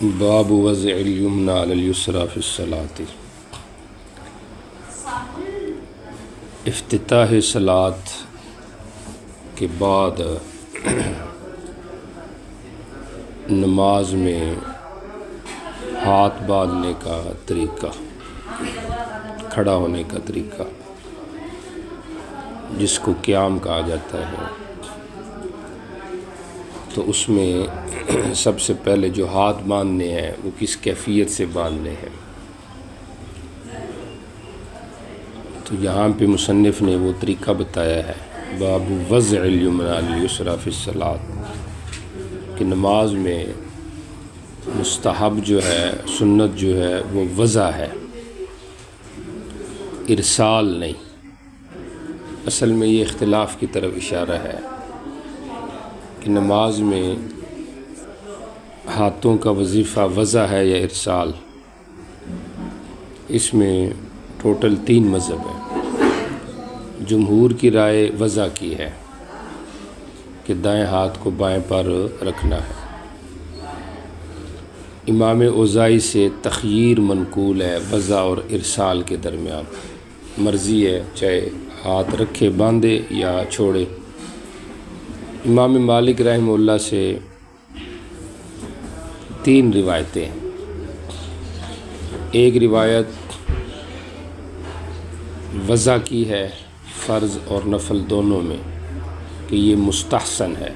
باب وضع الیمنى علی الیسریٰ فی الصلاۃ۔ افتتاح صلاۃ کے بعد نماز میں ہاتھ باندھنے کا طریقہ، کھڑا ہونے کا طریقہ، جس کو قیام کہا جاتا ہے، تو اس میں سب سے پہلے جو ہاتھ باندھنے ہیں وہ کس کیفیت سے باندھنے ہیں، تو یہاں پہ مصنف نے وہ طریقہ بتایا ہے۔ باب وضع الیمنى علی الیسریٰ فی الصلاۃ، کہ نماز میں مستحب جو ہے، سنت جو ہے وہ وضع ہے، ارسال نہیں۔ اصل میں یہ اختلاف کی طرف اشارہ ہے کہ نماز میں ہاتھوں کا وظیفہ وضع ہے یا ارسال۔ اس میں ٹوٹل 3 مذہب ہیں۔ جمہور کی رائے وضع کی ہے کہ دائیں ہاتھ کو بائیں پر رکھنا ہے۔ امام اوزاعی سے تخییر منقول ہے وضع اور ارسال کے درمیان، مرضی ہے چاہے ہاتھ رکھے باندھے یا چھوڑے۔ امام مالک رحمہ اللہ سے 3 روایتیں ہیں۔ ایک روایت وضع کی ہے فرض اور نفل دونوں میں کہ یہ مستحسن ہے،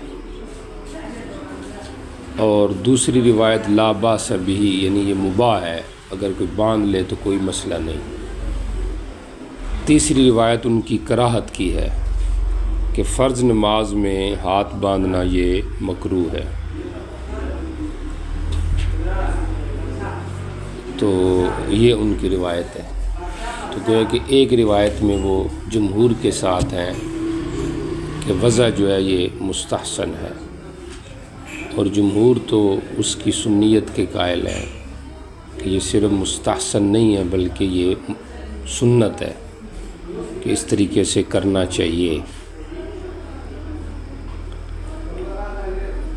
اور دوسری روایت لا باس بہ، یعنی یہ مباح ہے، اگر کوئی باندھ لے تو کوئی مسئلہ نہیں۔ تیسری روایت ان کی کراہت کی ہے کہ فرض نماز میں ہاتھ باندھنا یہ مکروہ ہے۔ تو یہ ان کی روایت ہے۔ تو گویا کہ ایک روایت میں وہ جمہور کے ساتھ ہیں کہ وضع جو ہے یہ مستحسن ہے، اور جمہور تو اس کی سنیت کے قائل ہیں کہ یہ صرف مستحسن نہیں ہے بلکہ یہ سنت ہے کہ اس طریقے سے کرنا چاہیے۔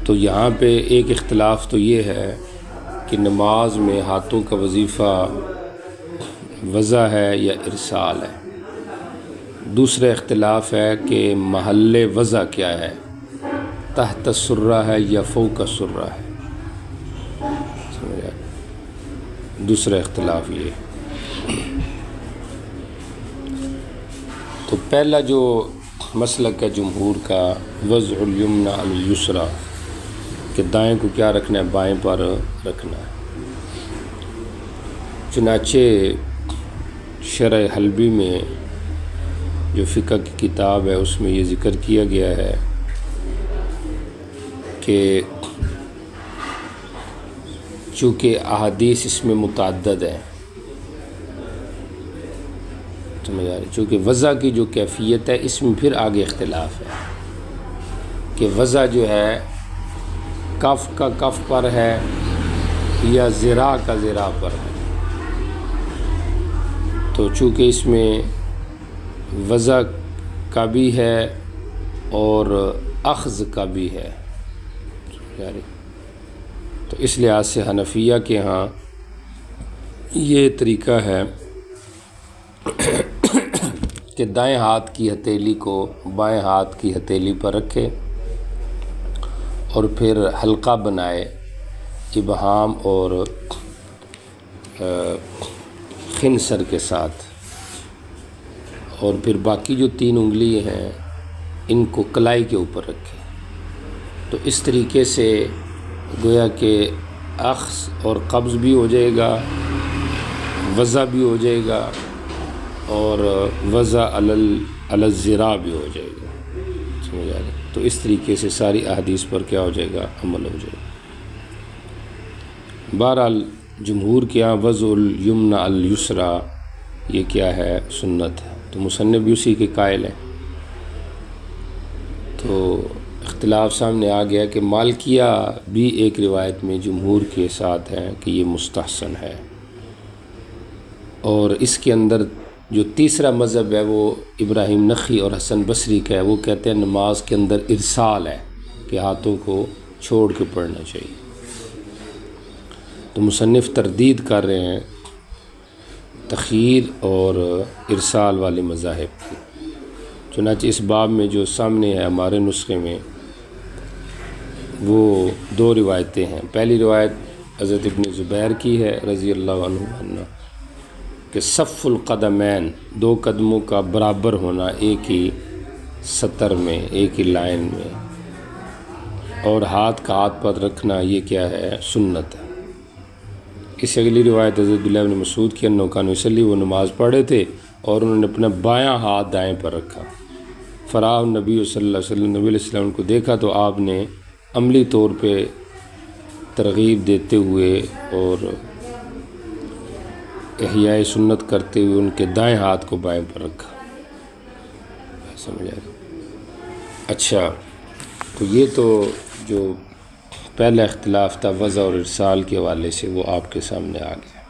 تو یہاں پہ ایک اختلاف تو یہ ہے کہ نماز میں ہاتھوں کا وظیفہ وضع ہے یا ارسال ہے۔ دوسرا اختلاف ہے کہ محل وضع کیا ہے، تحت السرہ ہے یا فوق السرہ ہے۔ دوسرا اختلاف یہ۔ تو پہلا جو مسلک ہے جمہور کا، وضع الیمنى علی الیسریٰ، کہ دائیں کو کیا رکھنا ہے، بائیں پر رکھنا ہے۔ چنانچہ شرح حلبی میں جو فقہ کی کتاب ہے اس میں یہ ذکر کیا گیا ہے کہ چونکہ احادیث اس میں متعدد ہیں، چونکہ وضع کی جو کیفیت ہے اس میں پھر آگے اختلاف ہے کہ وضع جو ہے کف کا کف پر ہے یا ذراع کا ذراع پر ہے۔ تو چونکہ اس میں وضع کا بھی ہے اور اخذ کا بھی ہے، تو اس لحاظ سے حنفیہ کے ہاں یہ طریقہ ہے کہ دائیں ہاتھ کی ہتھیلی کو بائیں ہاتھ کی ہتھیلی پر رکھے اور پھر حلقہ بنائے ابہام اور خنصر کے ساتھ، اور پھر باقی جو 3 انگلی ہیں ان کو کلائی کے اوپر رکھے۔ تو اس طریقے سے گویا کہ اخذ اور قبض بھی ہو جائے گا، وضع بھی ہو جائے گا، اور وضع علی الذراع بھی ہو جائے گا۔ سمجھ آ گیا؟ تو اس طریقے سے ساری احادیث پر کیا ہو جائے گا، عمل ہو جائے گا۔ بہرحال جمہور کے یہاں وضع الیمنى علی الیسریٰ یہ کیا ہے، سنت ہے۔ تو مصنف بھی اسی کے قائل ہیں۔ تو اختلاف سامنے آ گیا کہ مالکیہ بھی ایک روایت میں جمہور کے ساتھ ہیں کہ یہ مستحسن ہے، اور اس کے اندر جو تیسرا مذہب ہے وہ ابراہیم نخعی اور حسن بصری کا ہے۔ وہ کہتے ہیں نماز کے اندر ارسال ہے کہ ہاتھوں کو چھوڑ کے پڑھنا چاہیے۔ تو مصنف تردید کر رہے ہیں تخیر اور ارسال والے مذاہب کی۔ چنانچہ اس باب میں جو سامنے ہے ہمارے نسخے میں وہ 2 روایتیں ہیں۔ پہلی روایت حضرت ابن زبیر کی ہے رضی اللہ عنہ کہ صف القدمین 2 قدموں کا برابر ہونا ایک ہی سطر میں، ایک ہی لائن میں، اور ہاتھ کا ہاتھ پر رکھنا یہ کیا ہے؟ سنت ہے۔ اس سے اگلی روایت حضرت عبداللہ بن مسعود کی انہو کانوا یصلی، وہ نماز پڑھے تھے اور انہوں نے اپنا بایاں ہاتھ دائیں پر رکھا۔ فرآہ نبی صلی اللہ علیہ وسلم، نبی علیہ السلام کو دیکھا تو آپ نے عملی طور پہ ترغیب دیتے ہوئے اور احیاء سنت کرتے ہوئے ان کے دائیں ہاتھ کو بائیں پر رکھا۔ سمجھ آ رہا؟ اچھا، تو یہ تو جو پہلا اختلاف تھا وضع اور ارسال کے حوالے سے وہ آپ کے سامنے آ گیا۔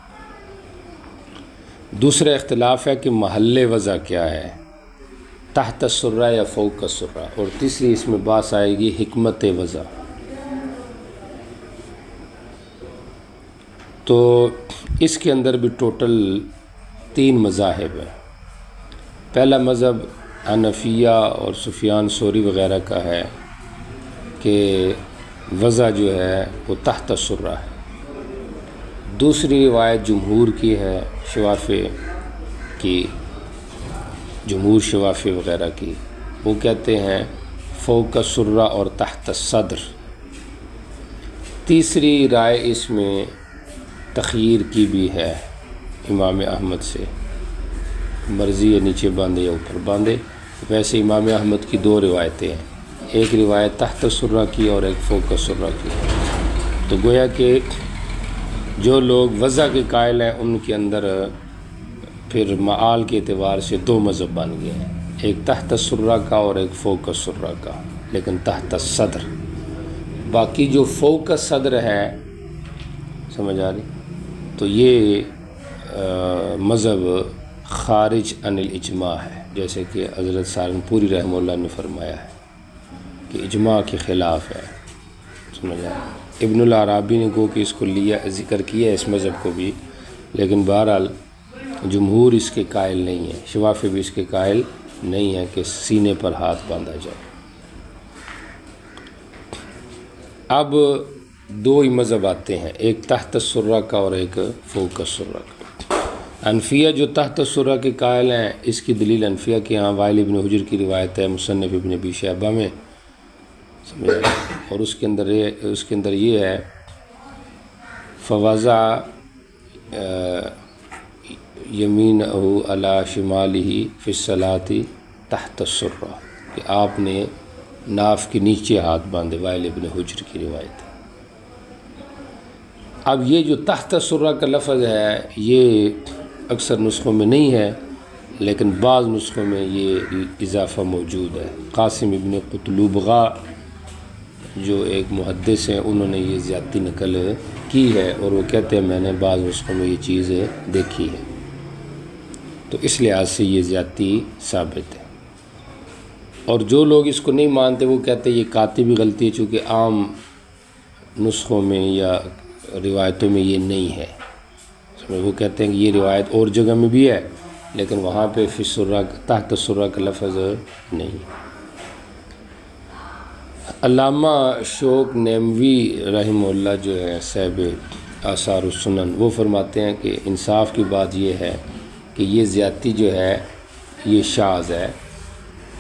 دوسرا اختلاف ہے کہ محل وضع کیا ہے، تحت السرہ یا فوق السرہ، اور تیسری اس میں بات آئے گی حکمت وضع۔ تو اس کے اندر بھی ٹوٹل 3 مذاہب ہیں۔ پہلا مذہب حنفیہ اور سفیان ثوری وغیرہ کا ہے کہ وضع جو ہے وہ تحت السرہ ہے۔ دوسری روایت جمہور کی ہے، شوافع کی، جمہور شوافع وغیرہ کی، وہ کہتے ہیں فوق السرہ اور تحت الصدر۔ تیسری رائے اس میں تخییر کی بھی ہے امام احمد سے، مرضی ہے نیچے باندھے یا اوپر باندھے۔ ویسے امام احمد کی 2 روایتیں ہیں، ایک روایت تحت السرہ کی اور ایک فوق السرہ کی۔ تو گویا کہ جو لوگ وضع کے قائل ہیں ان کے اندر پھر معال کے اعتبار سے 2 مذہب بن گئے ہیں، ایک تحت السرہ کا اور ایک فوق السرہ کا، لیکن تحت الصدر۔ باقی جو فوق الصدر ہے، سمجھ آ رہی، تو یہ مذہب خارج عن الاجماع ہے، جیسے کہ حضرت سہارنپوری رحمہ اللہ نے فرمایا ہے کہ اجماع کے خلاف ہے، سمجھ آ رہی۔ ابن العرابی نے گو کہ اس کو ذکر کیا ہے اس مذہب کو بھی، لیکن بہرحال جمہور اس کے قائل نہیں ہیں، شوافع بھی اس کے قائل نہیں ہیں کہ سینے پر ہاتھ باندھا جائے۔ اب 2 ہی مذہب آتے ہیں، ایک تحت السرہ کا اور ایک فوق السرہ کا۔ حنفیہ جو تحت السرہ کے قائل ہیں، اس کی دلیل حنفیہ کے ہاں وائل ابن حجر کی روایت ہے مصنف ابن ابی شیبہ میں، اور اس کے اندر یہ ہے فوضع یمینہ علی شمالہ فی الصلاۃ تحت السرہ، کہ آپ نے ناف کے نیچے ہاتھ باندھے، وائل ابن حجر کی روایت ہے۔ اب یہ جو تحت السرہ کا لفظ ہے یہ اکثر نسخوں میں نہیں ہے، لیکن بعض نسخوں میں یہ اضافہ موجود ہے۔ قاسم ابن قطلبغہ جو ایک محدث ہیں، انہوں نے یہ زیادتی نقل کی ہے، اور وہ کہتے ہیں میں نے بعض نسخوں میں یہ چیز دیکھی ہے، تو اس لحاظ سے یہ زیادتی ثابت ہے۔ اور جو لوگ اس کو نہیں مانتے وہ کہتے ہیں یہ کاتبی غلطی ہے، چونکہ عام نسخوں میں یا روایتوں میں یہ نہیں ہے۔ وہ کہتے ہیں کہ یہ روایت اور جگہ میں بھی ہے، لیکن وہاں پہ فی السرہ تحت السرہ کا لفظ نہیں۔ علامہ شوق نیموی رحمہ اللہ جو ہے صاحب آثار السنن، وہ فرماتے ہیں کہ انصاف کی بات یہ ہے کہ یہ زیادتی جو ہے یہ شاذ ہے،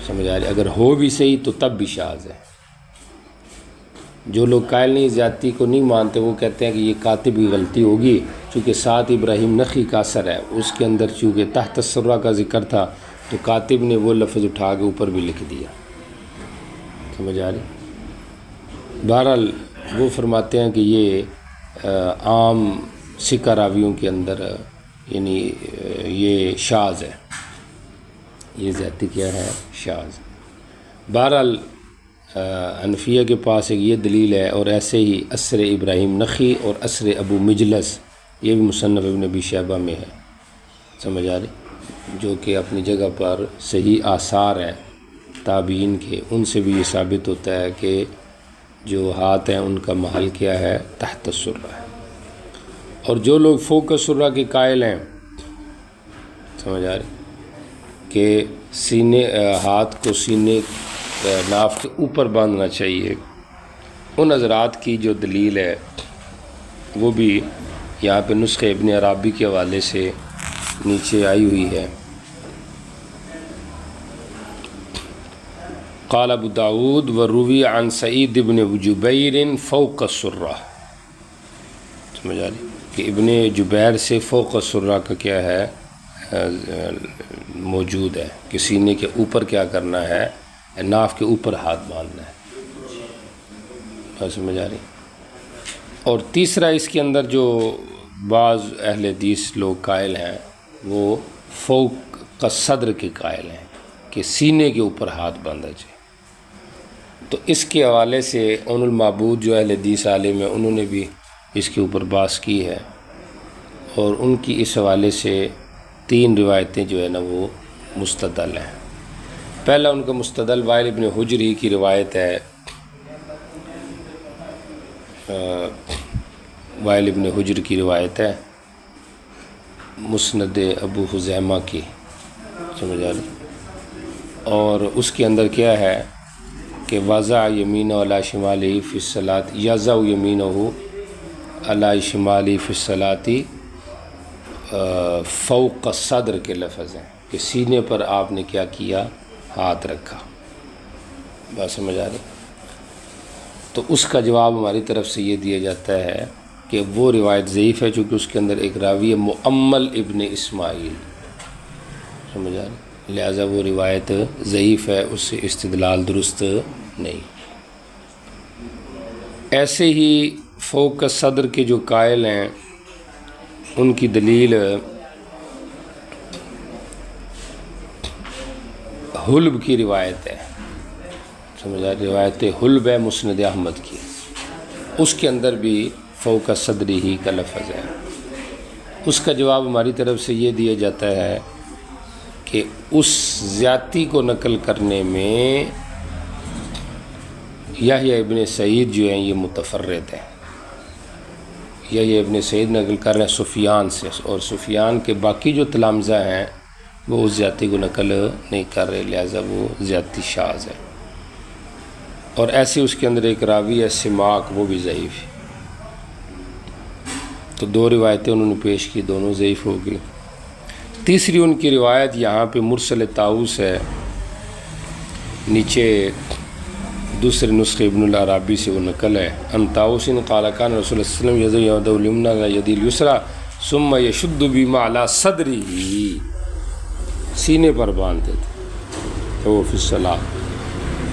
سمجھ آ رہی، اگر ہو بھی صحیح تو تب بھی شاذ ہے۔ جو لوگ قائل نہیں زیادتی کو نہیں مانتے وہ کہتے ہیں کہ یہ کاتب کی غلطی ہوگی، چونکہ ساتھ ابراہیم نخعی کا اثر ہے، اس کے اندر چونکہ تحت السرہ کا ذکر تھا تو کاتب نے وہ لفظ اٹھا کے اوپر بھی لکھ دیا، سمجھ آ رہی۔ بہرحال وہ فرماتے ہیں کہ یہ عام ثقہ راویوں کے اندر یعنی یہ شاذ ہے، یہ زیادتی کیا ہے؟ شاذ۔ بہرحال حنفیہ کے پاس ایک یہ دلیل ہے، اور ایسے ہی اثر ابراہیم نخعی اور اثر ابو مجلس، یہ بھی مصنف ابن ابی شیبہ میں ہے، سمجھ آ رہی، جو کہ اپنی جگہ پر صحیح آثار ہیں تابعین کے، ان سے بھی یہ ثابت ہوتا ہے کہ جو ہاتھ ہیں ان کا محل کیا ہے؟ تحت السرہ ہے۔ اور جو لوگ فوق السرہ کے قائل ہیں، سمجھ آ رہی، کہ سینے ہاتھ کو سینے ناف کے اوپر باندھنا چاہیے، ان حضرات کی جو دلیل ہے وہ بھی یہاں پہ نسخہ ابن عرابی کے حوالے سے نیچے آئی ہوئی ہے۔ قال ابو داود وروی عن سعید ابن جبیر فوق السرہ، سمجھ آ رہی کہ ابن جبیر سے فوق السرہ کا کیا ہے موجود ہے کہ سینے کے اوپر کیا کرنا ہے، ناف کے اوپر ہاتھ باندھنا ہے، سمجھ آ رہی۔ اور تیسرا اس کے اندر جو بعض اہل حدیث لوگ قائل ہیں وہ فوق کا صدر کے قائل ہیں کہ سینے کے اوپر ہاتھ باندھا جائے۔ تو اس کے حوالے سے اون المعبود جو اہل حدیث عالم ہیں انہوں نے بھی اس کے اوپر بحث کی ہے، اور ان کی اس حوالے سے 3 روایتیں جو ہے نا وہ مستدل ہیں۔ پہلا ان کا مستدل وائل ابن حجر ہی کی روایت ہے، وائل ابن حجر کی روایت ہے مسند ابو خزیمہ کی، سمجھ آ رہی، اور اس کے اندر کیا ہے کہ وضع یمینہ علی شمالہ فی الصلاۃ، یضع یمینہ علی شمالہ فی الصلاۃ فوق الصدر کے لفظ ہیں کہ سینے پر آپ نے کیا کیا، ہاتھ رکھا، بات سمجھ آ رہی۔ تو اس کا جواب ہماری طرف سے یہ دیا جاتا ہے کہ وہ روایت ضعیف ہے، چونکہ اس کے اندر ایک راوی ہے مؤمل ابن اسماعیل، سمجھ آ رہی، لہٰذا وہ روایت ضعیف ہے، اس سے استدلال درست نہیں۔ ایسے ہی فوق صدر کے جو قائل ہیں ان کی دلیل حلب کی روایت ہے، سمجھا، روایت حلب ہے مسند احمد کی، اس کے اندر بھی فوق صدری ہی کا لفظ ہے۔ اس کا جواب ہماری طرف سے یہ دیا جاتا ہے کہ اس زیادتی کو نقل کرنے میں یحییٰ ابن سعید جو ہیں یہ متفرد ہیں، یحییٰ ابن سعید نقل کر رہے ہیں سفیان سے، اور سفیان کے باقی جو تلامذہ ہیں وہ اس زیادتی کو نقل نہیں کر رہے، لہٰذا وہ زیادتی شاذ ہے۔ اور ایسے اس کے اندر ایک راوی ہے سماک، وہ بھی ضعیف ہے۔ تو 2 روایتیں انہوں نے پیش کی، دونوں ضعیف ہو گئی۔ تیسری ان کی روایت یہاں پہ مرسل طاؤس ہے، نیچے دوسرے نسخے ابن العرابی سے وہ نقل ہے، ان طاؤس قال کان رسول اللہ صلی اللہ علیہ وسلم یضع الیمنی علی یدہ الیسریٰ ثم یشد بہما علی صدرہ، سینے پر باندھتے تھے وہ فی الصلاۃ۔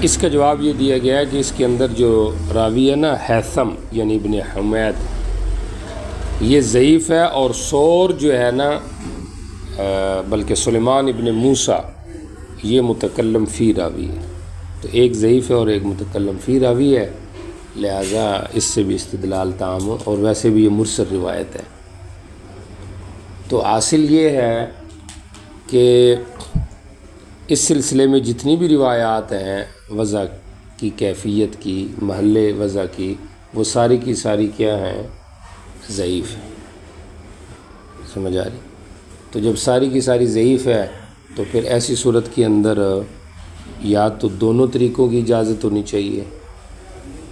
اس کا جواب یہ دیا گیا ہے کہ اس کے اندر جو راوی ہے نا ہیثم یعنی ابن حمید، یہ ضعیف ہے، اور سور جو ہے نا بلکہ سلیمان ابن موسیٰ یہ متکلم فی راوی ہے، تو ایک ضعیف ہے اور ایک متکلم فی راوی ہے، لہٰذا اس سے بھی استدلال تام ہو، اور ویسے بھی یہ مرسل روایت ہے۔ تو حاصل یہ ہے کہ اس سلسلے میں جتنی بھی روایات ہیں وضع کی، کیفیت کی، محل وضع کی، وہ ساری کی ساری کیا ہیں، ضعیف ہے، سمجھ آ رہی۔ تو جب ساری کی ساری ضعیف ہے تو پھر ایسی صورت کے اندر یا تو دونوں طریقوں کی اجازت ہونی چاہیے،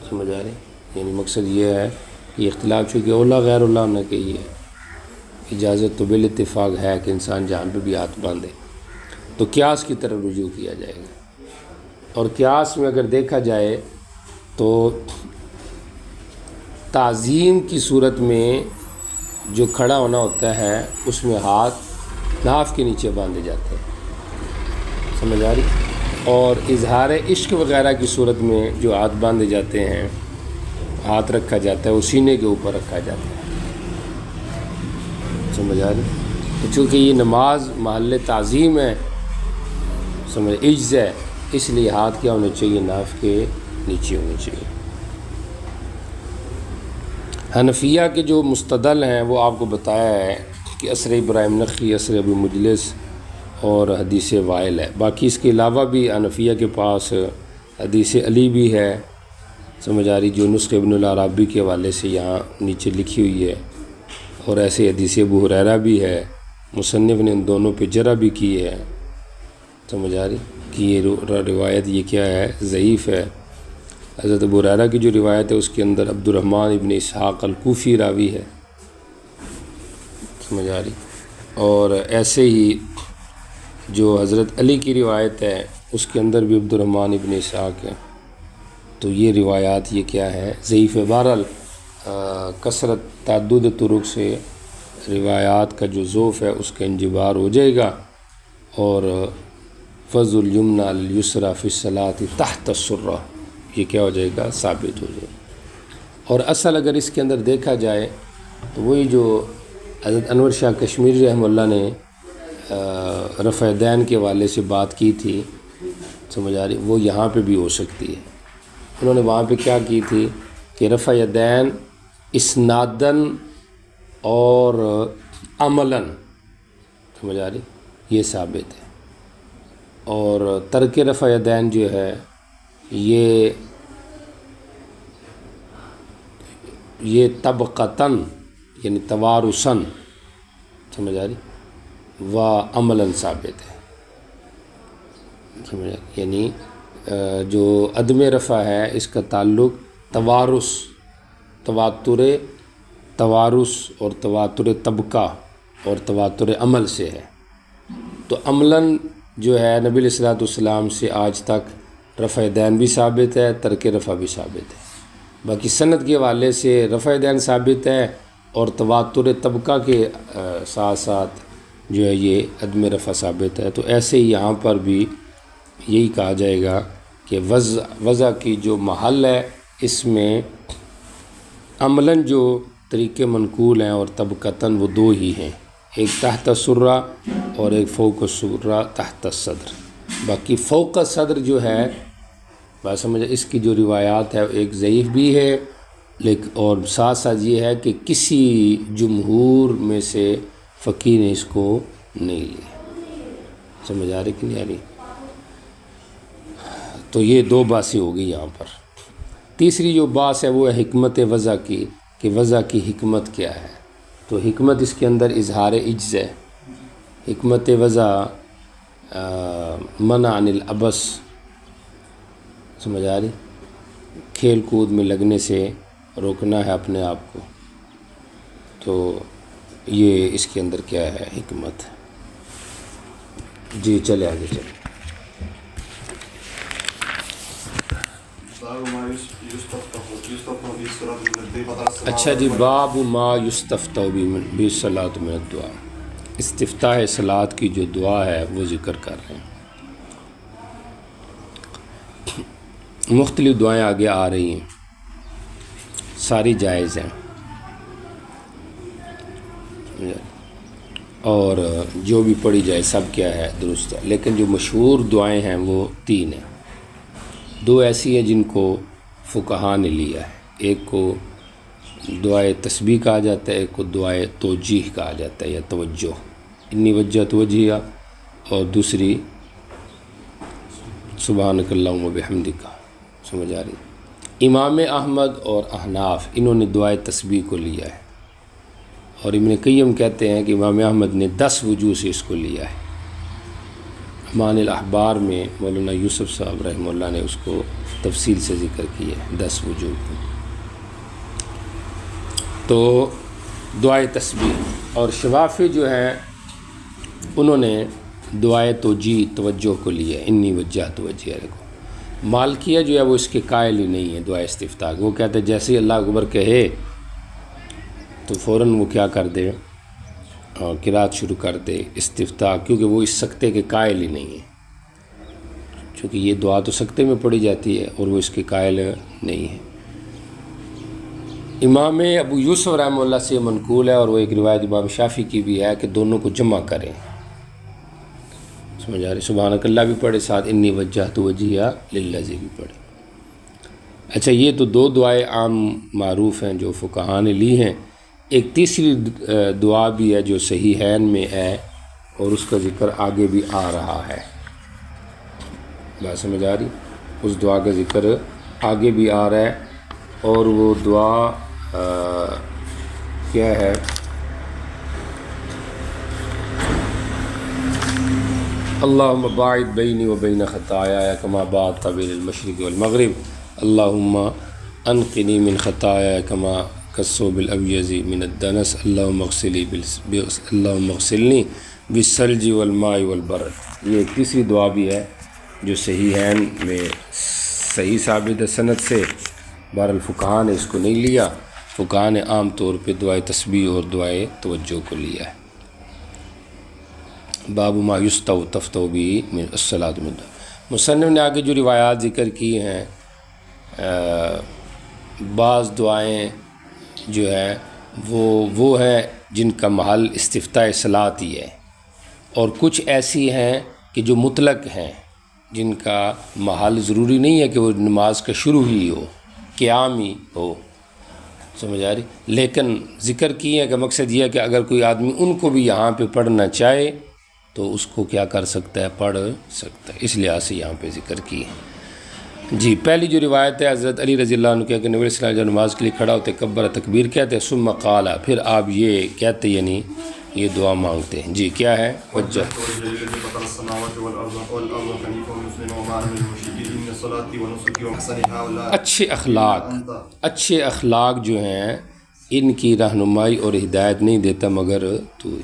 سمجھ آ رہی، یعنی مقصد یہ ہے کہ اختلاف چونکہ اولا غیر اولا ہونا چاہیے، اجازت تو بالاتفاق ہے کہ انسان جہاں پہ بھی ہاتھ باندھے، تو قیاس کی طرف رجوع کیا جائے گا۔ اور قیاس میں اگر دیکھا جائے تو تعظیم کی صورت میں جو کھڑا ہونا ہوتا ہے اس میں ہاتھ ناف کے نیچے باندھے جاتے ہیں، سمجھ آ رہی، اور اظہار عشق وغیرہ کی صورت میں جو ہاتھ باندھے جاتے ہیں، ہاتھ رکھا جاتا ہے وہ سینے کے اوپر رکھا جاتا ہے، سمجھ آ رہی۔ تو چونکہ یہ نماز محل تعظیم ہے، سمجھ، عجز ہے، اس لیے ہاتھ کیا ہونے چاہیے، ناف کے نیچے ہونے چاہیے۔ حنفیہ کے جو مستدل ہیں وہ آپ کو بتایا ہے کہ اثر ابراہیم نخعی، اثر ابو مجلس اور حدیث وائل ہے۔ باقی اس کے علاوہ بھی حنفیہ کے پاس حدیث علی بھی ہے، سمجھ آ رہی، جو نسخ ابن العرابی کے حوالے سے یہاں نیچے لکھی ہوئی ہے، اور ایسے حدیث ابو ہریرہ بھی ہے، مصنف نے ان دونوں پہ جرح بھی کی ہے، سمجھ آ رہی کہ یہ روایت یہ کیا ہے، ضعیف ہے۔ حضرت ابو ہریرہ کی جو روایت ہے اس کے اندر عبد الرحمن ابن اسحاق الکوفی راوی ہے، سمجھ آ رہی۔ اور ایسے ہی جو حضرت علی کی روایت ہے اس کے اندر بھی عبد الرحمن ابن اسحاق ہے، تو یہ روایات یہ کیا ہے، ضعیف ہے۔ بہرحال کثرت تعدد طرق سے روایات کا جو ضعف ہے اس کا انجبار ہو جائے گا، اور فضل الیمنی علی الیسری فی الصلاۃ تحت السرہ یہ کیا ہو جائے گا، ثابت ہو جائے گا۔ اور اصل اگر اس کے اندر دیکھا جائے تو وہی جو حضرت انور شاہ کشمیری رحمہ اللہ نے رفع دین کے حوالے سے بات کی تھی، سمجھ آ رہی، وہ یہاں پہ بھی ہو سکتی ہے۔ انہوں نے وہاں پہ کیا کی تھی کہ رفع دین اسناداً اور عملاً، سمجھ آ رہی، یہ ثابت ہے، اور ترک رفع دین جو ہے یہ طبقتاً یعنی توارثاً، سمجھ آ رہی، و عملاً ثابت ہے، سمجھ آ رہی، یعنی جو عدم رفع ہے اس کا تعلق توارث، توارث اور تواتر طبقہ اور تواتر عمل سے ہے۔ تو عملاً جو ہے نبی علیہ الصلوۃ والسلام سے آج تک رفع دین بھی ثابت ہے، ترک رفع بھی ثابت ہے۔ باقی سند کے حوالے سے رفع دین ثابت ہے، اور تواتر طبقہ کے ساتھ ساتھ جو ہے یہ عدم رفع ثابت ہے۔ تو ایسے ہی یہاں پر بھی یہی کہا جائے گا کہ وضع کی جو محل ہے اس میں عملاً جو طریقے منقول ہیں اور طبقتاً وہ دو ہی ہیں، ایک تحت السرہ اور ایک فوق السرہ تحت الصدر۔ باقی فوق الصدر جو ہے بات سمجھے، اس کی جو روایات ہے ایک ضعیف بھی ہے، لیکن اور ساتھ ساتھ یہ ہے کہ کسی جمہور میں سے فقیہ نے اس کو نہیں لیا، سمجھ آ رہی کہ نہیں آ رہی۔ تو یہ دو باتیں ہو گئی یہاں پر۔ تیسری جو بات ہے وہ ہے حکمت وضع کی، کہ وضع کی حکمت کیا ہے۔ تو حکمت اس کے اندر اظہار عجز ہے۔ حکمت وضع منع عن العبث، سمجھ آ رہی، کھیل کود میں لگنے سے روکنا ہے اپنے آپ کو۔ تو یہ اس کے اندر کیا ہے، حکمت۔ جی چلے آگے چلے۔ اچھا جی، باب ما یستفتح بہ الصلاۃ من الدعاء، استفتاح صلاۃ کی جو دعا ہے وہ ذکر کر رہے ہیں۔ مختلف دعائیں آگے آ رہی ہیں، ساری جائز ہیں، اور جو بھی پڑھی جائے سب کیا ہے، درست ہے۔ لیکن جو مشہور دعائیں ہیں وہ تین ہیں۔ دو ایسی ہیں جن کو فقہا نے لیا ہے، ایک کو دعائے تسبیح کہا جاتا ہے، ایک کو دعائے توجیہ کہا جاتا ہے یا توجہ، انی وجہت وجہیہ، اور دوسری سبحانک اللہم وبحمدک، سمجھ آ رہی۔ امام احمد اور احناف انہوں نے دعائے تسبیح کو لیا ہے، اور ابن قیم کہتے ہیں کہ امام احمد نے 10 وجوہ سے اس کو لیا ہے۔ امان الاحبار میں مولانا یوسف صاحب رحمہ اللہ نے اس کو تفصیل سے ذکر کیا ہے 10 وجوہ کو۔ تو دعائے تسبیح، اور شوافی جو ہیں انہوں نے دعائے توجہ کو لیا ہے، انی وجہت وجہیہ کو۔ مالکیہ جو ہے وہ اس کے قائل ہی نہیں ہے دعائے استفتاح، وہ کہتے ہیں جیسے ہی اللہ اکبر کہے تو فوراً وہ کیا کر دے، قرات شروع کر دے استفتاح، کیونکہ وہ اس سکتے کے قائل ہی نہیں ہے، چونکہ یہ دعا تو سکتے میں پڑھی جاتی ہے اور وہ اس کے قائل نہیں ہے۔ امام ابو یوسف رحمہ اللہ سے منقول ہے، اور وہ ایک روایت امام شافعی کی بھی ہے کہ دونوں کو جمع کریں، سمجھ آ رہی، سبحانک اللہ بھی پڑھے، ساتھ انی وجہت وجہیہ للذی بھی پڑھے۔ اچھا، یہ تو دو دعائیں عام معروف ہیں جو فقہا نے لی ہیں۔ ایک تیسری دعا بھی ہے جو صحیحین میں ہے، اور اس کا ذکر آگے بھی آ رہا ہے، بات سمجھ آ رہی، اس دعا کا ذکر آگے بھی آ رہا ہے، اور وہ دعا کیا ہے، اللہم باعد بینی و بین خطایایا کما باعدت بین المشرق والمغرب اللہم انقنی من خطایا کما کالثوب الابیض من الدنس اللہم اغسلنی بالثلج والماء والبرد۔ یہ تیسری دعا بھی ہے جو صحیحین میں صحیح ثابت ہے سند سے، بہر الفقہاء نے اس کو نہیں لیا، فقہاء نے عام طور پہ دعائے تسبیح اور دعائے توجہ کو لیا ہے۔ باب ما یستو تفتو بھی من الصلاۃ من، مصنف نے آگے جو روایات ذکر کی ہیں، بعض دعائیں جو ہے وہ ہیں جن کا محل استفتاء صلاۃ ہی ہے، اور کچھ ایسی ہیں کہ جو مطلق ہیں جن کا محل ضروری نہیں ہے کہ وہ نماز کا شروع ہی ہو، قیام ہی ہو، سمجھ آ رہی، لیکن ذکر کی ہے کہ مقصد یہ ہے کہ اگر کوئی آدمی ان کو بھی یہاں پہ پڑھنا چاہے تو اس کو کیا کر سکتا ہے، پڑھ سکتا ہے، اس لحاظ سے یہاں پہ ذکر کی ہے۔ جی پہلی جو روایت ہے حضرت علی رضی اللہ عنہ کہ نبی صلی اللہ علیہ وسلم جب نماز کے لیے کھڑا ہوتے کبر تکبیر کہتے ہیں، ثم قال، پھر آپ یہ کہتے یعنی یہ دعا مانگتے ہیں۔ جی کیا ہے وجہ؟ اچھے اخلاق جو ہیں ان کی رہنمائی اور ہدایت نہیں دیتا مگر تو ہی۔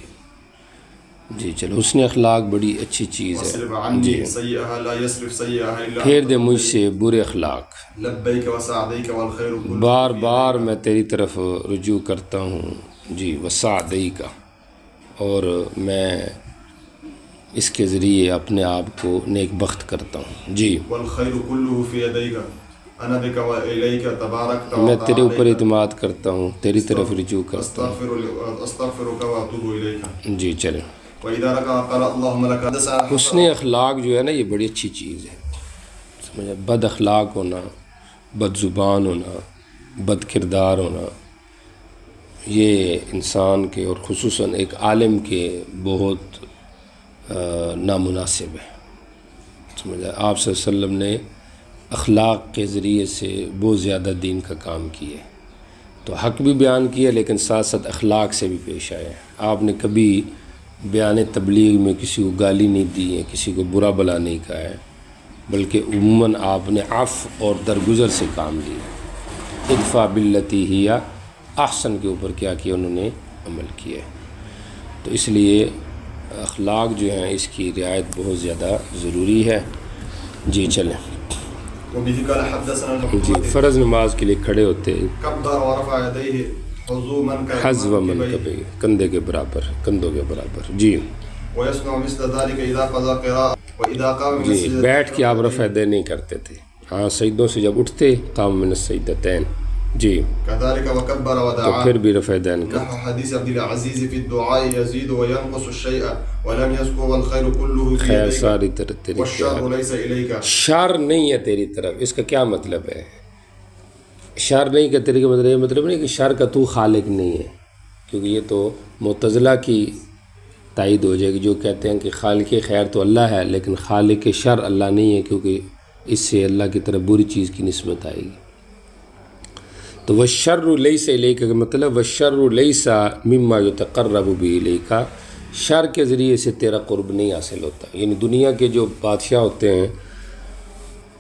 جی چلو، حسن اخلاق بڑی اچھی چیز ہے۔ جی پھیر دے مجھ سے برے اخلاق، بار بار میں تیری طرف رجوع کرتا ہوں، جی وسعدیک، اور میں اس کے ذریعے اپنے آپ کو نیک بخت کرتا ہوں۔ جی میں تیرے اوپر اعتماد کرتا ہوں، تیری طرف رجوع کرتا ہوں۔ جی چلیں، حسن اخلاق جو ہے نا یہ بڑی اچھی چیز ہے، سمجھا، بد اخلاق ہونا، بد زبان ہونا، بد کردار ہونا، یہ انسان کے اور خصوصاً ایک عالم کے بہت نامناسب ہے، سمجھا۔ آپ صلی اللہ علیہ وسلم نے اخلاق کے ذریعے سے بہت زیادہ دین کا کام کیا ہے، تو حق بھی بیان کیا لیکن ساتھ ساتھ اخلاق سے بھی پیش آئے۔ آپ نے کبھی بیان تبلیغ میں کسی کو گالی نہیں دی ہے، کسی کو برا بلا نہیں کہا ہے، بلکہ عموماً آپ نے عفو اور درگزر سے کام لیا، ادفع باللتی ہی احسن کے اوپر کیا کیا انہوں نے عمل کیا ہے۔ تو اس لیے اخلاق جو ہیں اس کی رعایت بہت زیادہ ضروری ہے۔ جی چلیں، جی فرض نماز کے لیے کھڑے ہوتے حذو منکبہ، کندھے کے برابر، کندھوں کے برابر۔ جی جی بیٹھ کے آپ رفع یدین نہیں کرتے تھے، ہاں سجدوں سے جب اٹھتے قام من السجدتین، جی تو پھر بھی رفع یدین کا۔ خیر ساری طرح تیری طرف، شر نہیں ہے تیری طرف، اس کا کیا مطلب ہے؟ شر نہیں کا تیری کا مطلب یہ مطلب نہیں کہ شر کا تو خالق نہیں ہے، کیونکہ یہ تو معتزلہ کی تائید ہو جائے گی جو کہتے ہیں کہ خالق خیر تو اللہ ہے لیکن خالق شر اللہ نہیں ہے، کیونکہ اس سے اللہ کی طرف بری چیز کی نسبت آئے گی۔ تو والشر لیس الیک کا مطلب والشر لیس مما یتقرب به الیک، شر کے ذریعے سے تیرا قرب نہیں حاصل ہوتا، یعنی دنیا کے جو بادشاہ ہوتے ہیں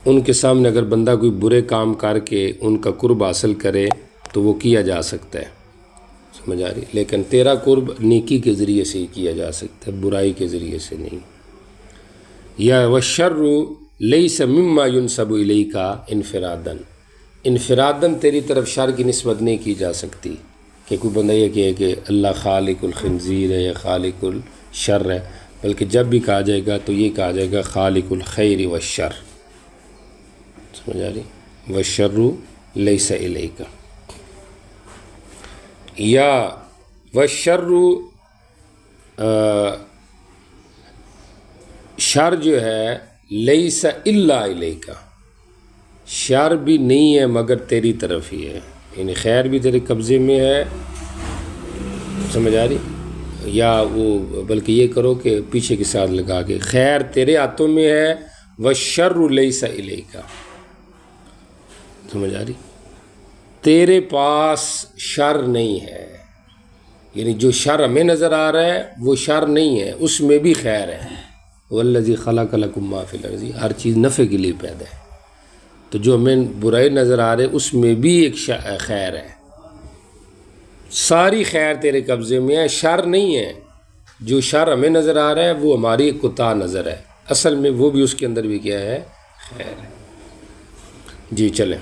ان کے سامنے اگر بندہ کوئی برے کام کر کے ان کا قرب حاصل کرے تو وہ کیا جا سکتا ہے، سمجھ آ رہی، لیکن تیرا قرب نیکی کے ذریعے سے ہی کیا جا سکتا ہے، برائی کے ذریعے سے نہیں۔ یا والشر لیس مما ینسب الیک انفرادن، انفرادن تیری طرف شر کی نسبت نہیں کی جا سکتی کہ کوئی بندہ یہ کہے کہ اللہ خالق الخنزیر ہے یا خالق الشر ہے، بلکہ جب بھی کہا جائے گا تو یہ کہا جائے گا خالق الخیر والشر، سمجھ آ رہی، والشر لیس الیک۔ یا والشر شر جو ہے لیس الا الیک، شر بھی نہیں ہے مگر تیری طرف ہی ہے، یعنی خیر بھی تیرے قبضے میں ہے، سمجھ آ رہی، یا وہ بلکہ یہ کرو کہ پیچھے کے ساتھ لگا کے خیر تیرے ہاتھوں میں ہے، والشر لیس الیک، سمجھ آ رہی، تیرے پاس شر نہیں ہے، یعنی جو شر ہمیں نظر آ رہا ہے وہ شر نہیں ہے، اس میں بھی خیر ہے، والذی خلق لکم ما فی الارض، ہر چیز نفع کے لیے پیدا ہے. تو جو ہمیں برائی نظر آ رہے اس میں بھی ایک خیر ہے. ساری خیر تیرے قبضے میں ہے، شر نہیں ہے. جو شر ہمیں نظر آ رہا ہے وہ ہماری کوتاہ نظر ہے، اصل میں وہ بھی اس کے اندر بھی کیا ہے، خیر ہے. جی چلیں.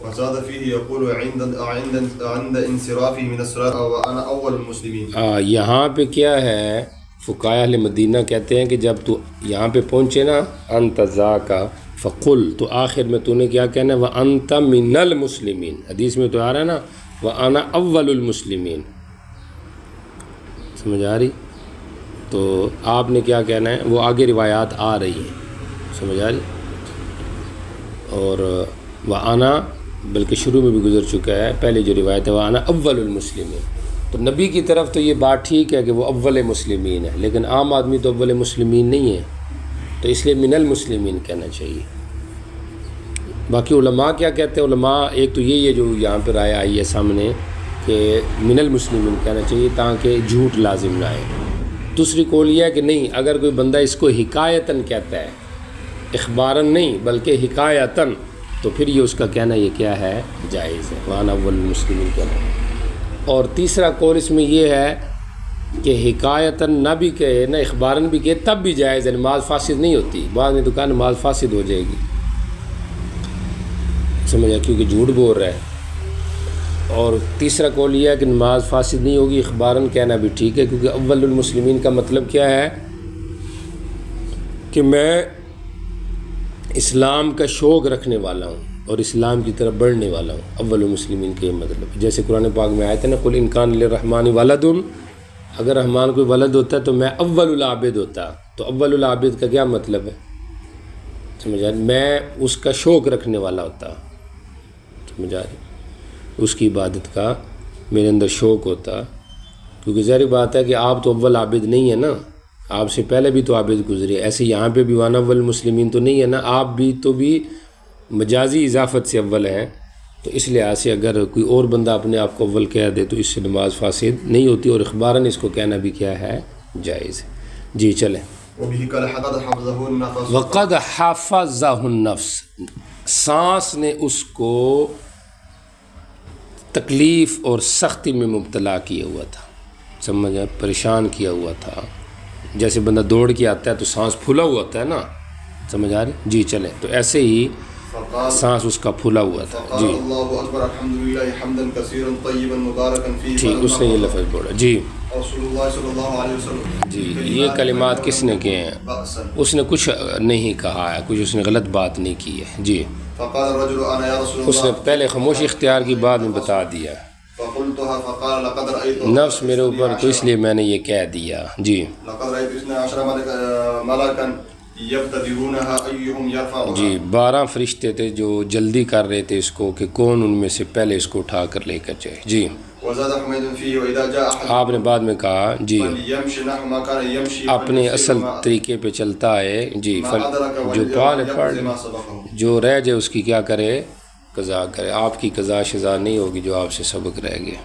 وزاد فيه يقول عند انصرافه من الصلاة وانا اول المسلمين. یہاں پہ کیا ہے، فقہاء اہل مدینہ کہتے ہیں کہ جب تو یہاں پہ پہنچے نا انت ذاکا فقل، تو آخر میں تو نے کیا کہنا ہے، وانت من المسلمین. حدیث میں تو آ رہا ہے نا وانا اول المسلمین. سمجھ آ رہی؟ تو آپ نے کیا کہنا ہے، وہ آگے روایات آ رہی ہیں، سمجھ آ رہی. اور وانا بلکہ شروع میں بھی گزر چکا ہے، پہلے جو روایت ہے وانا اول المسلمین. تو نبی کی طرف تو یہ بات ٹھیک ہے کہ وہ اول مسلمین ہے، لیکن عام آدمی تو اول مسلمین نہیں ہے، تو اس لیے من المسلمین کہنا چاہیے. باقی علماء کیا کہتے ہیں، علماء ایک تو یہی ہے جو یہاں پہ رائے آئی ہے سامنے کہ من المسلمین کہنا چاہیے تاکہ جھوٹ لازم نہ آئے. دوسری قول یہ ہے کہ نہیں، اگر کوئی بندہ اس کو حکایتاً کہتا ہے، اخباراً نہیں بلکہ حکایتاً، تو پھر یہ اس کا کہنا یہ کیا ہے، جائز ہے، وانا اول المسلمین کہنا. اور تیسرا قول اس میں یہ ہے کہ حکایتاً نہ بھی کہے نہ اخباراً بھی کہے تب بھی جائز ہے، نماز فاسد نہیں ہوتی. بعد میں تو کہا نماز فاسد ہو جائے گی، سمجھا، کیونکہ جھوٹ بول رہا ہے. اور تیسرا قول یہ ہے کہ نماز فاسد نہیں ہوگی، اخباراً کہنا بھی ٹھیک ہے، کیونکہ اول المسلمین کا مطلب کیا ہے کہ میں اسلام کا شوق رکھنے والا ہوں اور اسلام کی طرف بڑھنے والا ہوں. اول المسلمین کے مطلب جیسے قرآن پاک میں آیت ہے نا، قل ان کان للرحمن ولد، اگر رحمان کوئی ولد ہوتا تو میں اول العابد ہوتا. تو اول العابد کا کیا مطلب ہے، سمجھا، میں اس کا شوق رکھنے والا ہوتا، سمجھا، اس کی عبادت کا میرے اندر شوق ہوتا. کیونکہ ظاہر بات ہے کہ آپ تو اول عابد نہیں ہے نا، آپ سے پہلے بھی تو عابد گزرے. ایسے یہاں پہ بھی وانا اول مسلمین تو نہیں ہے نا، آپ بھی تو بھی مجازی اضافت سے اول ہیں. تو اس لحاظ سے اگر کوئی اور بندہ اپنے آپ کو اول کہہ دے تو اس سے نماز فاسد نہیں ہوتی، اور اخباراً اس کو کہنا بھی کیا ہے، جائز ہے. جی چلیں. وقد حفظہ النفس، سانس نے اس کو تکلیف اور سختی میں مبتلا کیا ہوا تھا، سمجھا، پریشان کیا ہوا تھا. جیسے بندہ دوڑ کے آتا ہے تو سانس پھولا ہوا ہوتا ہے نا، سمجھ آ رہی. جی چلیں. تو ایسے ہی سانس اس کا پھولا ہوا تھا. جی اللہ اکبر الحمدللہ حمدا کثیرا طیبا مبارکا فیہ. ٹھیک، اس نے یہ لفظ بولا. جی رسول اللہ صلی اللہ علیہ وسلم. جی یہ کلمات کس نے کیے ہیں، اس نے کچھ نہیں کہا ہے، کچھ اس نے غلط بات نہیں کی ہے. جی فقال الرجل انا یا رسول اللہ، اس نے پہلے خاموشی اختیار کی، بعد میں بتا دیا. فقلتها فقال لقد رأيت نفس میرے اوپر تو اس لیے میں نے یہ کہہ دیا. جی لقد رأيت 12 ملكا يبتدرونها ايهم يرفعها. جی 12 فرشتے تھے جو جلدی کر رہے تھے اس کو کہ کون ان میں سے پہلے اس کو اٹھا کر لے کر جائے. جی وزاد حمید فيه واذا جاء احد، آپ نے بعد میں کہا جی فليمشي نحو ما كان يمشي، اپنے اصل طریقے پہ چلتا ہے. جی جو پال پڑھ جو رہ جائے اس کی کیا کرے، قضا کرے. آپ کی قضا شضا نہیں ہوگی جو آپ سے سبق رہ گئے.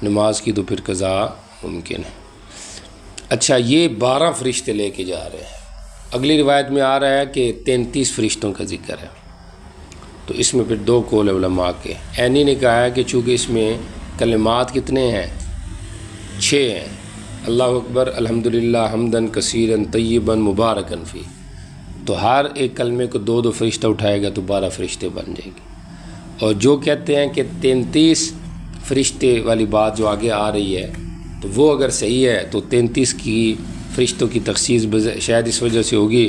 نماز کی تو پھر قضا ممکن ہے. اچھا، یہ 12 فرشتے لے کے جا رہے ہیں. اگلی روایت میں آ رہا ہے کہ 33 فرشتوں کا ذکر ہے. تو اس میں پھر 2 قول علماء کے. عینی نے کہا ہے کہ چونکہ اس میں کلمات کتنے ہیں، 6 ہیں، اللہ اکبر الحمدللہ حمدن کثیرن طیباً مبارکن فی، تو ہر ایک کلمے کو 2 فرشتہ اٹھائے گا تو 12 فرشتے بن جائے گی. اور جو کہتے ہیں کہ 33 فرشتے والی بات جو آگے آ رہی ہے تو وہ اگر صحیح ہے تو 33 کی فرشتوں کی تخصیص شاید اس وجہ سے ہوگی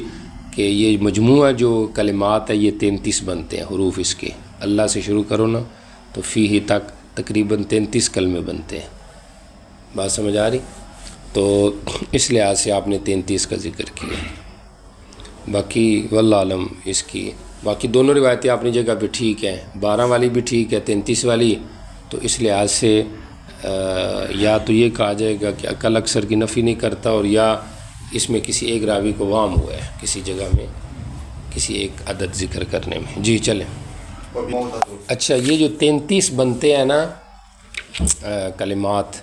کہ یہ مجموعہ جو کلمات ہے یہ 33 بنتے ہیں حروف. اس کے اللہ سے شروع کرو نا تو فی ہی تک تقریباً 33 کلمے بنتے ہیں. بات سمجھ آ رہی؟ تو اس لحاظ سے آپ نے 33 کا ذکر کیا. باقی واللہ علم اس کی باقی دونوں روایتیں اپنی جگہ پہ ٹھیک ہیں. 12 والی بھی ٹھیک ہے، 33 والی. تو اس لحاظ سے یا تو یہ کہا جائے گا کہ عقل اکثر کی نفی نہیں کرتا، اور یا اس میں کسی ایک راوی کو وہم ہوا ہے کسی جگہ میں کسی ایک عدد ذکر کرنے میں. جی چلیں. اچھا، یہ جو 33 بنتے ہیں نا کلمات،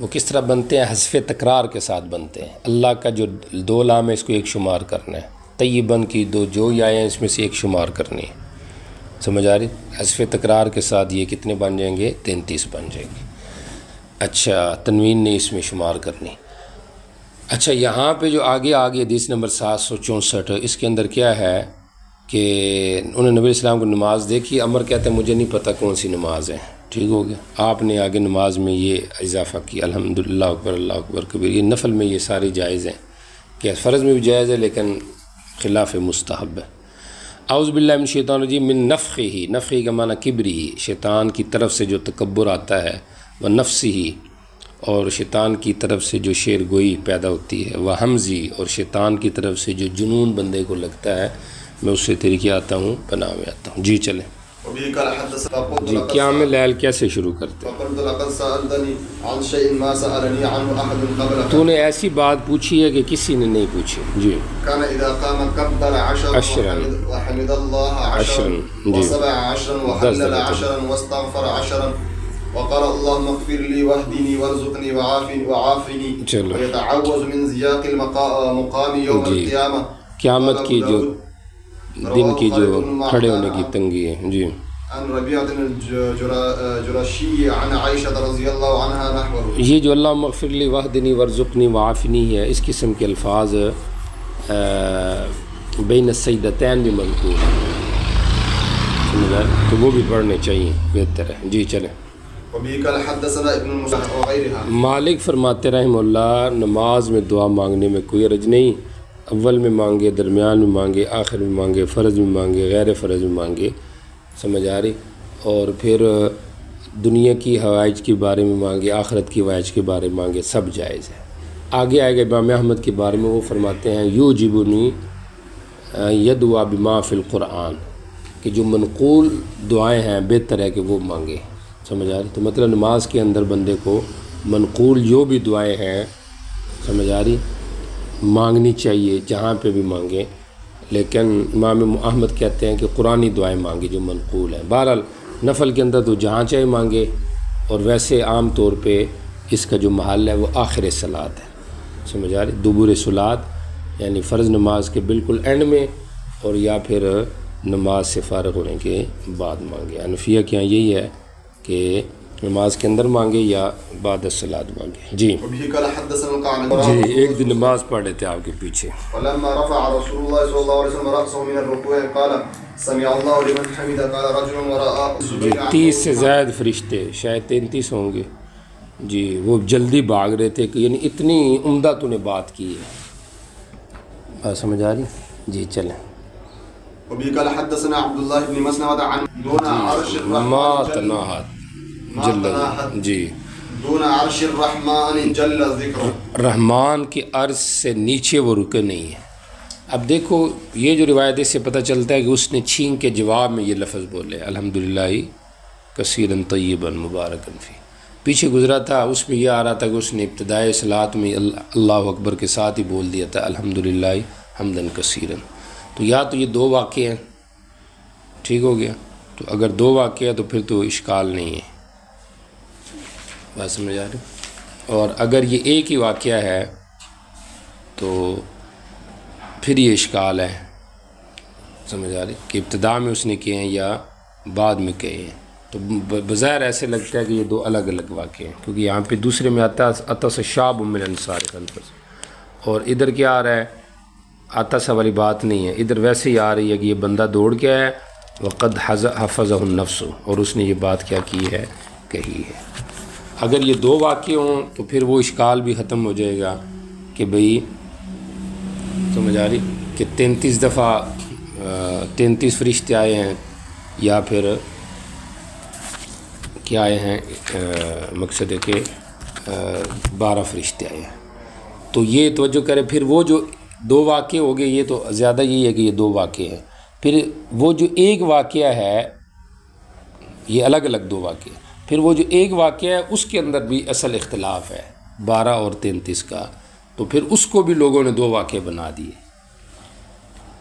وہ کس طرح بنتے ہیں؟ حذف تکرار کے ساتھ بنتے ہیں۔ اللہ کا جو 2 لام ہے اس کو ایک شمار کرنا ہے، طیباً کی 2 جو ہی آئے ہیں اس میں سے ایک شمار کرنی ہے، سمجھ آ رہی؟ حذف تکرار کے ساتھ یہ کتنے بن جائیں گے؟ 33 بن جائیں گے۔ اچھا، تنوین نہیں اس میں شمار کرنی۔ اچھا، یہاں پہ جو آگے حدیث نمبر 764 اس کے اندر کیا ہے کہ انہوں نے نبی علیہ السلام کو نماز دیکھی، عمر کہتے ہیں مجھے نہیں پتہ کون سی نماز ہے، ٹھیک ہو گیا۔ آپ نے آگے نماز میں یہ اضافہ کیا، الحمدللہ اکبر اللہ اکبر کبیر، یہ نفل میں یہ ساری جائز ہیں، کہ فرض میں بھی جائز ہے لیکن خلاف مستحب ہے۔ اعوذ باللہ من الشیطان الرجیم، من نفخہ، نفخہ کا معنی کبری، شیطان کی طرف سے جو تکبر آتا ہے، و نفسہ، اور شیطان کی طرف سے جو شعر گوئی پیدا ہوتی ہے، وہ حمزی، اور شیطان کی طرف سے جو جنون بندے کو لگتا ہے، میں اس سے تیری کیا آتا ہوں، پناہ میں آتا ہوں۔ جی چلیں جی، قیام لیل کیسے شروع کرتے ہیں؟ تو نے ایسی بات پوچھی ہے کہ کسی نے نہیں پوچھی۔ جی، عشراً، جی، 10 وقال اللهم اغفر لي واهدني وارزقني وعافني ويتعوذ من زياق المقام يوم القيامة، قیامت کی جو دن کی جو کھڑے ہونے کی تنگی ہے۔ جی، عن ربيعة الجرشي عن عائشة رضي الله عنها نحوه۔ یہ جو اللهم اغفر لي واهدني وارزقني وعافني ہے، اس قسم کے الفاظ بین السجدتین بھی منقول ہیں، تو وہ بھی پڑھنے چاہیے، بہتر ہے۔ جی چلیں۔ مالک فرماتے رحمہ اللہ، نماز میں دعا مانگنے میں کوئی حرج نہیں، اول میں مانگے، درمیان میں مانگے، آخر میں مانگے، فرض میں مانگے، غیر فرض میں مانگے، سمجھ آ رہی؟ اور پھر دنیا کی حوائج کے بارے میں مانگے، آخرت کی حوائج کے بارے میں مانگے، سب جائز ہے۔ آگے آئے گا امام احمد کے بارے میں، وہ فرماتے ہیں یوجبنی یدعا بما فی القرآن، کہ جو منقول دعائیں ہیں بہتر ہے کہ وہ مانگے، سمجھ آ رہی؟ تو مطلب نماز کے اندر بندے کو منقول جو بھی دعائیں ہیں، سمجھ آ رہی، مانگنی چاہیے، جہاں پہ بھی مانگیں، لیکن امام احمد کہتے ہیں کہ قرآنی دعائیں مانگے جو منقول ہیں۔ بہرحال نفل کے اندر تو جہاں چاہے مانگے، اور ویسے عام طور پہ اس کا جو محل ہے وہ آخر صلاۃ ہے، سمجھ آ رہی؟ دبر صلاۃ یعنی فرض نماز کے بالکل اینڈ میں، اور یا پھر نماز سے فارغ ہونے کے بعد مانگے۔ حنفیہ کے یہاں یہی ہے کہ نماز کے اندر مانگے یا بعد الصلاۃ مانگے۔ جی جی، ایک دن نماز پڑھ لیتے آپ کے پیچھے۔ جی، 30 سے زائد فرشتے، شاید 33 ہوں گے، جی، وہ جلدی بھاگ رہے تھے کہ یعنی اتنی عمدہ تو نے بات کی ہے، بات سمجھ آ رہی؟ جی چلیں۔ قال حدثنا عبد الله بن مسلمة عن دون عرش الرحمن جی، دون عرش الرحمن جل ذکر، رحمان کے عرش سے نیچے وہ رکے نہیں ہے۔ اب دیکھو یہ جو روایت سے پتہ چلتا ہے کہ اس نے چھین کے جواب میں یہ لفظ بولے، الحمدللہ کثیرا طیبا مبارکا فی۔ پیچھے گزرا تھا اس میں یہ آ رہا تھا کہ اس نے ابتدائے صلاۃ میں اللہ اکبر کے ساتھ ہی بول دیا تھا الحمدللہ حمدا کثیرا۔ تو یا تو یہ 2 واقعے ہیں، ٹھیک ہو گیا، تو اگر 2 واقعے ہیں تو پھر تو اشکال نہیں ہے، بات سمجھ آ رہی؟ اور اگر یہ ایک ہی واقعہ ہے تو پھر یہ اشکال ہے، سمجھ آ رہی کہ ابتدا میں اس نے کہے ہیں یا بعد میں کہے ہیں، تو بظاہر ایسے لگتا ہے کہ یہ 2 الگ الگ واقعے ہیں، کیونکہ یہاں پہ دوسرے میں آتا اتس شاب من انصار خلفس، اور ادھر کیا آ رہا ہے؟ آتس والی بات نہیں ہے، ادھر ویسے ہی آ رہی ہے کہ یہ بندہ دوڑ کے آیا وقد حفظہ النفس، اور اس نے یہ بات کیا کی ہے؟ کہی ہے۔ اگر یہ 2 واقعے ہوں تو پھر وہ اشکال بھی ختم ہو جائے گا کہ بھئی سمجھ آ رہی کہ 33 دفعہ 33 فرشتے آئے ہیں یا پھر کیا آئے ہیں، مقصد ہے کہ 12 فرشتے آئے ہیں، تو یہ توجہ کرے۔ پھر وہ جو 2 واقعے ہو گئے، یہ تو زیادہ یہی ہے کہ یہ 2 واقعے ہیں، پھر وہ جو ایک واقعہ ہے، یہ الگ الگ 2 واقعے، پھر وہ جو ایک واقعہ ہے اس کے اندر بھی اصل اختلاف ہے 12 اور 33 کا، تو پھر اس کو بھی لوگوں نے 2 واقعے بنا دیے،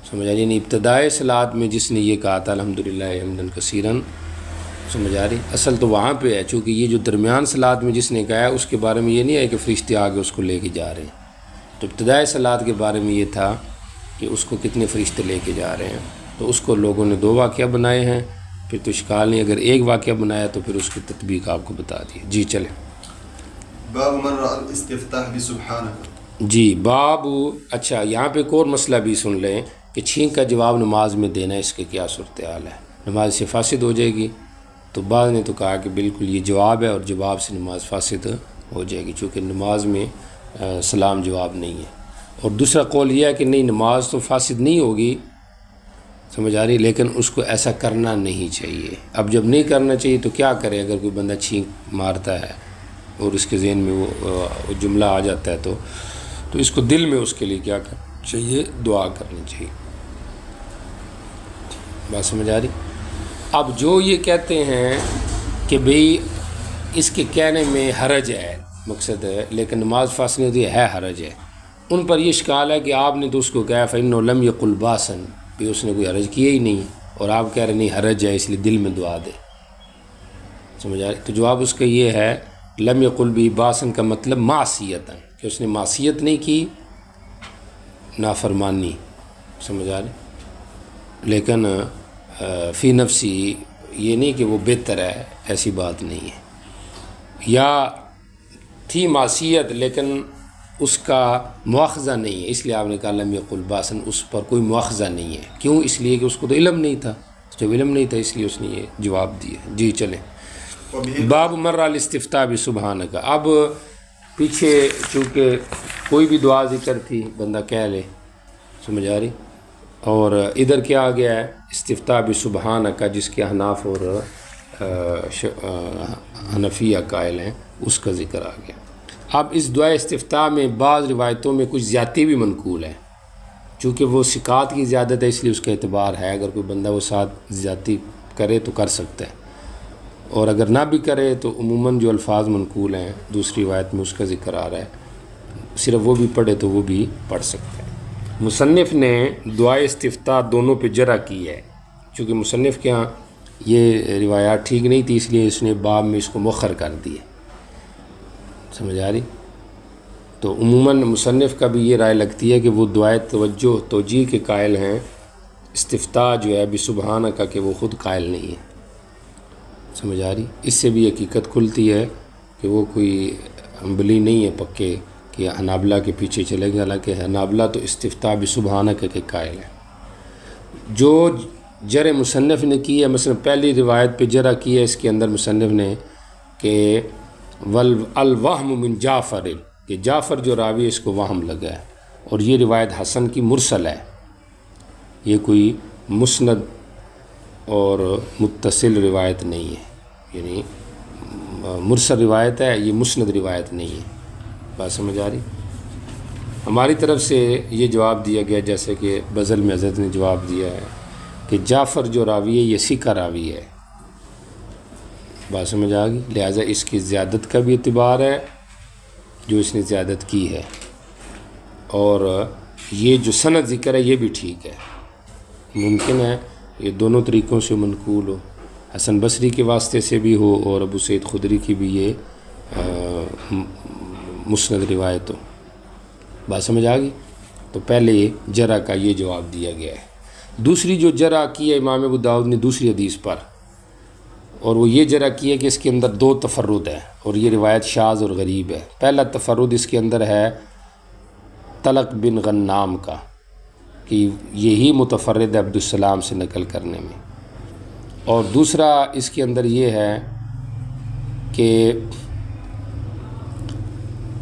سمجھا؟ یعنی ابتدائے صلاۃ میں جس نے یہ کہا تھا الحمدللہ حمدا کثیرا، سمجھ آ رہی؟ اصل تو وہاں پہ ہے، چونکہ یہ جو درمیان صلات میں جس نے کہا ہے اس کے بارے میں یہ نہیں ہے کہ فرشتے آگے اس کو لے کے جا رہے ہیں، تو ابتدائی صلات کے بارے میں یہ تھا کہ اس کو کتنے فرشتے لے کے جا رہے ہیں، تو اس کو لوگوں نے 2 واقعہ بنائے ہیں، پھر تو اشکال نہیں، اگر 1 واقعہ بنایا تو پھر اس کی تطبیق آپ کو بتا دی۔ جی چلیں۔ باب من رأى الاستفتاح بسبحانك۔ جی باب، اچھا یہاں پہ ایک اور مسئلہ بھی سن لیں کہ چھینک کا جواب نماز میں دینا اس کے کیا صورتحال ہے، نماز سے فاسد ہو جائے گی؟ تو بعض نے تو کہا کہ بالکل یہ جواب ہے اور جواب سے نماز فاسد ہو جائے گی، چونکہ نماز میں سلام جواب نہیں ہے۔ اور دوسرا قول یہ ہے کہ نہیں، نماز تو فاسد نہیں ہوگی، سمجھ آ رہی، لیکن اس کو ایسا کرنا نہیں چاہیے۔ اب جب نہیں کرنا چاہیے تو کیا کرے؟ اگر کوئی بندہ چھینک مارتا ہے اور اس کے ذہن میں وہ جملہ آ جاتا ہے تو اس کو دل میں اس کے لیے کیا کرنا چاہیے؟ دعا کرنی چاہیے۔ بات سمجھ آ رہی؟ اب جو یہ کہتے ہیں کہ بھئی اس کے کہنے میں حرج ہے، مقصد ہے لیکن نماز فاسد نہیں ہوتی ہے حرج ہے، ان پر یہ اشکال ہے کہ آپ نے تو اس کو کہا فَإِنَّهُ لَمْ يَقُلْ بَاسًا، کہ اس نے کوئی حرج کیا ہی نہیں، اور آپ کہہ رہے نہیں حرج ہے اس لیے دل میں دعا دے، سمجھ آ رہی؟ تو جواب اس کا یہ ہے لم یقل بھی باسن کا مطلب معصیتاً، کہ اس نے معصیت نہیں کی، نافرمانی، سمجھ آ رہی، لیکن فی نفسی، یہ نہیں کہ وہ بہتر ہے، ایسی بات نہیں ہے، یا تھی معصیت لیکن اس کا مواخذہ نہیں ہے، اس لیے آپ نے کہا لم یقل باسن، اس پر کوئی مواخذہ نہیں ہے، کیوں؟ اس لیے کہ اس کو تو علم نہیں تھا، جب علم نہیں تھا اس لیے اس نے یہ جواب دیا۔ جی چلیں۔ باب مر الاستفتاء بسبحانک، اب پیچھے چونکہ کوئی بھی دعا ذکر تھی بندہ کہہ لے، سمجھ آ رہی، اور ادھر کیا آ گیا ہے استفتاء بسبحانک، جس کے حناف اور حنفیہ قائل ہیں، اس کا ذکر آ گیا۔ اب اس دعا استفتاء میں بعض روایتوں میں کچھ زیادتی بھی منقول ہے، چونکہ وہ ثقات کی زیادت ہے اس لیے اس کا اعتبار ہے، اگر کوئی بندہ وہ ساتھ زیادتی کرے تو کر سکتا ہے، اور اگر نہ بھی کرے تو عموماً جو الفاظ منقول ہیں دوسری روایت میں اس کا ذکر آ رہا ہے، صرف وہ بھی پڑھے تو وہ بھی پڑھ سکتا ہے۔ مصنف نے دعائے استفتاء دونوں پہ جرح کی ہے، چونکہ مصنف کے ہاں یہ روایات ٹھیک نہیں تھی، اس لیے اس نے باب میں اس کو مؤخر کر دیا، سمجھ آ رہی؟ تو عموماً مصنف کا بھی یہ رائے لگتی ہے کہ وہ دعائے توجیہ کے قائل ہیں، استفتاء جو ہے بسبحانک کہ وہ خود قائل نہیں ہے، سمجھ آ رہی؟ اس سے بھی حقیقت کھلتی ہے کہ وہ کوئی حنبلی نہیں ہے پکے کہ حنابلہ کے پیچھے چلے گئے، حالانکہ حنابلہ تو استفتاء بسبحانک کے قائل ہیں۔ جو جرح مصنف نے کی ہے، مثلا پہلی روایت پہ جرح کی ہے اس کے اندر مصنف نے کہ الوہم من جعفر، کہ جعفر جو راوی اس کو وہم لگا ہے، اور یہ روایت حسن کی مرسل ہے، یہ کوئی مسند اور متصل روایت نہیں ہے، یعنی مرسل روایت ہے، یہ مسند روایت نہیں ہے۔ بات سمجھ آ رہی؟ ہماری طرف سے یہ جواب دیا گیا جیسے کہ بزل میں حضرت نے جواب دیا ہے کہ جعفر جو راوی ہے یہ ثقہ راوی ہے، بات سمجھ آ گئی، لہٰذا اس کی زیادت کا بھی اعتبار ہے جو اس نے زیادت کی ہے، اور یہ جو سند ذکر ہے یہ بھی ٹھیک ہے، ممکن ہے یہ دونوں طریقوں سے منقول ہو، حسن بصری کے واسطے سے بھی ہو اور ابو سعید خدری کی بھی یہ مسند روایت ہو، بات سمجھ آ گئی۔ تو پہلے جرح کا یہ جواب دیا گیا ہے۔ دوسری جو جرح کی ہے امام ابو داؤد نے دوسری حدیث پر، اور وہ یہ جرح کی ہے کہ اس کے اندر 2 تفرد ہے، اور یہ روایت شاذ اور غریب ہے۔ پہلا تفرد اس کے اندر ہے طلق بن غنام کا، کہ یہی متفرد ہے عبدالسلام سے نقل کرنے میں، اور دوسرا اس کے اندر یہ ہے کہ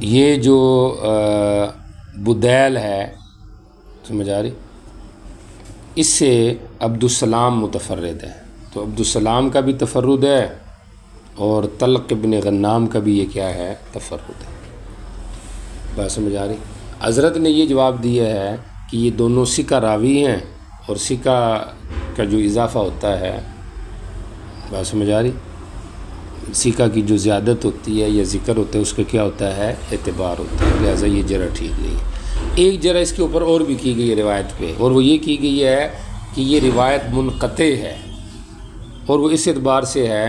یہ جو بدیل ہے، سمجھ آ رہی، اس سے عبدالسلام متفرد ہے، تو عبدالسلام کا بھی تفرد ہے اور طلق بن غنام کا بھی یہ کیا ہے؟ تفرد ہے، بات سمجھ آ رہی۔ حضرت نے یہ جواب دیا ہے کہ یہ دونوں ثقہ راوی ہیں، اور ثقہ کا جو اضافہ ہوتا ہے، بات سمجھ آ رہی، ثقہ کی جو زیادت ہوتی ہے یا ذکر ہوتا ہے اس کا کیا ہوتا ہے؟ اعتبار ہوتا ہے، لہٰذا یہ جرح ٹھیک نہیں ہے۔ ایک جرح اس کے اوپر اور بھی کی گئی ہے روایت پہ، اور وہ یہ کی گئی ہے کہ یہ روایت منقطع ہے، اور وہ اس اعتبار سے ہے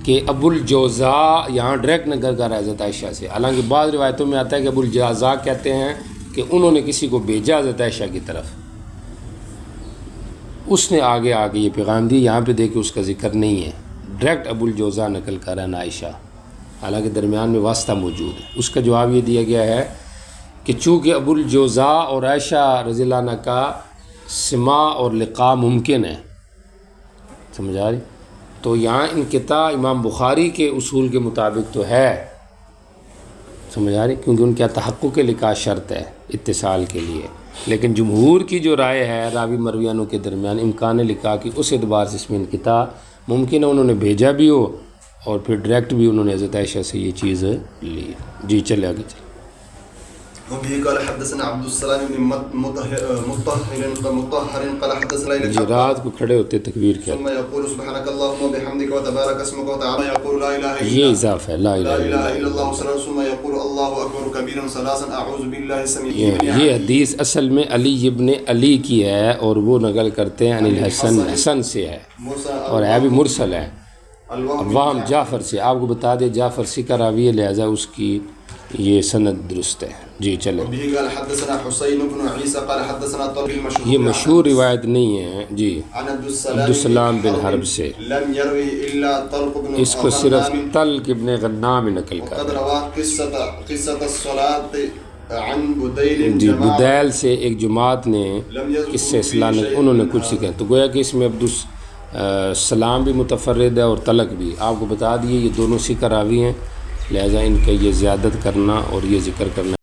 کہ ابو الجوزاء یہاں ڈائریکٹ نقل کر رہا ہے حضرت عائشہ سے، حالانکہ بعض روایتوں میں آتا ہے کہ ابو الجوزاء کہتے ہیں کہ انہوں نے کسی کو بھیجا حضرت عائشہ کی طرف، اس نے آگے یہ پیغام دی، یہاں پہ دیکھیں اس کا ذکر نہیں ہے، ڈائریکٹ ابو الجوزاء نقل کر رہا ہے عائشہ، حالانکہ درمیان میں واسطہ موجود ہے۔ اس کا جواب یہ دیا گیا ہے کہ چونکہ ابو الجوزاء اور عائشہ رضی اللہ عنہ کا سماع اور لقاء ممکن ہے، سمجھ آ رہی، تو یہاں انقطاع امام بخاری کے اصول کے مطابق تو ہے، سمجھ آ رہی، کیونکہ ان کا تحقق لقاء شرط ہے اتصال کے لیے، لیکن جمہور کی جو رائے ہے راوی مرویانوں کے درمیان امکان لقاء کی، اس اعتبار سے اس میں انقطاع ممکن ہے، انہوں نے بھیجا بھی ہو اور پھر ڈائریکٹ بھی انہوں نے حضرت عائشہ سے یہ چیز لی۔ جی چلے آگے چلے۔ وبه قال حدثنا عبد السلام بن مطهر قال حدثنا جی رات کو کھڑے ہوتے تکبیر کیا، ثم يقول سبحانك اللهم وبحمدك وتبارك اسمك وتعالى يقول لا اله الا یہ اضافہ ہے لا الہ الا الا الله ثم يقول الله اكبر كبيرا ثلاثا اعوذ بالله السميع العليم۔ یہ حدیث اصل میں علی ابن علی کی ہے اور وہ نقل کرتے ہیں عن الحسن، حسن سے ہے اور ہے بھی مرسل ہے، وہم جعفر سے، آپ کو بتا دے جعفر سی کا راوی ہے، لہذا اس کی یہ سند درست ہے۔ جی چلیں، یہ مشہور روایت نہیں ہے جی عبد السلام بن حرب سے، اس کو صرف طلق ابن غنام نقل کر جی بدیل سے ایک جماعت نے اس سے اصلاح انہوں نے کچھ سیکھا، تو گویا کہ اس میں عبد السلام بھی متفرد ہے اور طلق بھی، آپ کو بتا دیے یہ دونوں سیکھا راوی ہیں، لہذا ان کا یہ زیادت کرنا اور یہ ذکر کرنا